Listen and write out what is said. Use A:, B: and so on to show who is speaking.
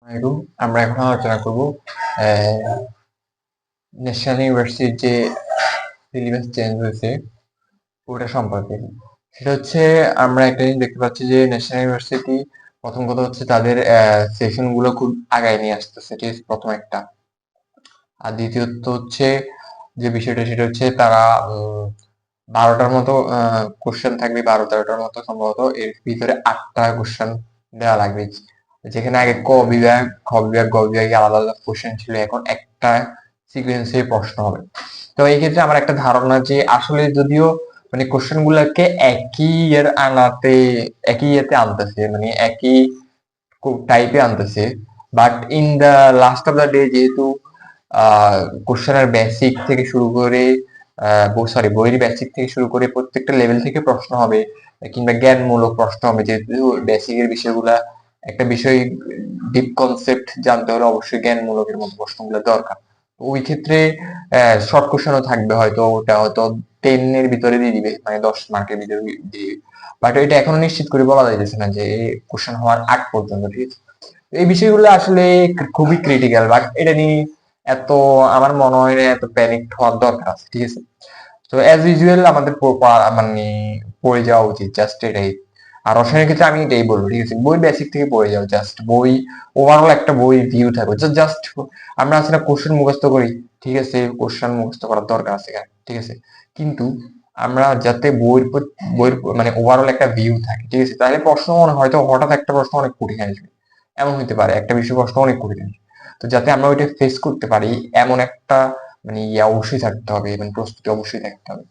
A: আসসালামু আলাইকুম। আমরা এখন আলোচনা করব ন্যাশনাল ইউনিভার্সিটির যে সিলেবাস চেঞ্জ হয়েছে ওটা সম্পর্কে। সেটা হচ্ছে আমরা একটা জিনিস দেখতে পাচ্ছি যে ন্যাশনাল ইউনিভার্সিটি প্রথম কথা হচ্ছে তাদের সেশন গুলো খুব আগায় নিয়ে আসতেছে, ঠিক আছে, প্রথম একটা। আর দ্বিতীয়ত হচ্ছে যে বিষয়টা সেটা হচ্ছে তারা 12টার মতো কোশ্চেন থাকবে, 12-13টার মতো সম্ভবত। এর ভিতরে 8টা কোশ্চেন দেওয়া লাগবে, যেখানে আগে ক বিভাগ, খ বিভাগ, গ বিভাগে আলাদা আলাদা কোশ্চেন ছিল, এখন একটা সিকোয়েন্সে প্রশ্ন হবে। তো এই ক্ষেত্রে আমার একটা ধারণা যে আসলে যদিও মানে কোশ্চেন গুলাকে একই ইয়ের আনাতে, একই ইয়েতে আনতেছে, মানে একই টাইপে আনতেছে, but in the last of the day যেহেতু কোশ্চেনের বেসিক থেকে শুরু করে সরি বইয়ের বেসিক থেকে শুরু করে প্রত্যেকটা লেভেল থেকে প্রশ্ন হবে, কিংবা জ্ঞানমূলক প্রশ্ন হবে, যেহেতু বেসিকের বিষয়গুলা একটা বিষয় ডিপ কনসেপ্ট জানতে হলে অবশ্যই জ্ঞানমূলকের মতো প্রশ্নগুলো দরকার। তো ওই ক্ষেত্রে শর্ট কোশ্চেনও থাকবে, হয়তো ওটা হয়তো 10 এর ভিতরে দিয়ে দিবে, মানে 10 মার্কের ভিতরে দিয়ে দিবে। বাট এটা এখনো নিশ্চিত করে বলা যাইতেছে না যে কোশ্চেন হওয়ার আগ পর্যন্ত, ঠিক আছে। এই বিষয়গুলো আসলে খুবই ক্রিটিক্যাল, বাট এটা নিয়ে এত আমার মনে হয় না এত প্যানিক হওয়ার দরকার আছে, ঠিক আছে। তো অ্যাজ ইউজুয়াল আমাদের মানে পড়ে যাওয়া উচিত, জাস্ট এটাই। আর রসায়নের ক্ষেত্রে আমি এটাই বলবো, ঠিক আছে, বই বেসিক থেকে পড়ে যাও, জাস্ট বই ওভারঅল একটা বই ভিউ থাকবে, জাস্ট আমরা আছে না কোশ্চেন মুখস্থ করি, ঠিক আছে, কোশ্চেন মুখস্থ করার দরকার আছে, ঠিক আছে, কিন্তু আমরা যাতে বইয়ের মানে ওভারঅল একটা ভিউ থাকে, ঠিক আছে, তাহলে প্রশ্ন মনে হয়তো হঠাৎ একটা প্রশ্ন অনেক কঠিন আসবে, এমন হতে পারে একটা বিষয় প্রশ্ন অনেক কঠিন আসবে। তো যাতে আমরা ওইটা ফেস করতে পারি এমন একটা মানে ইয়ে অবশ্যই থাকতে হবে, মানে প্রস্তুতি অবশ্যই থাকতে হবে।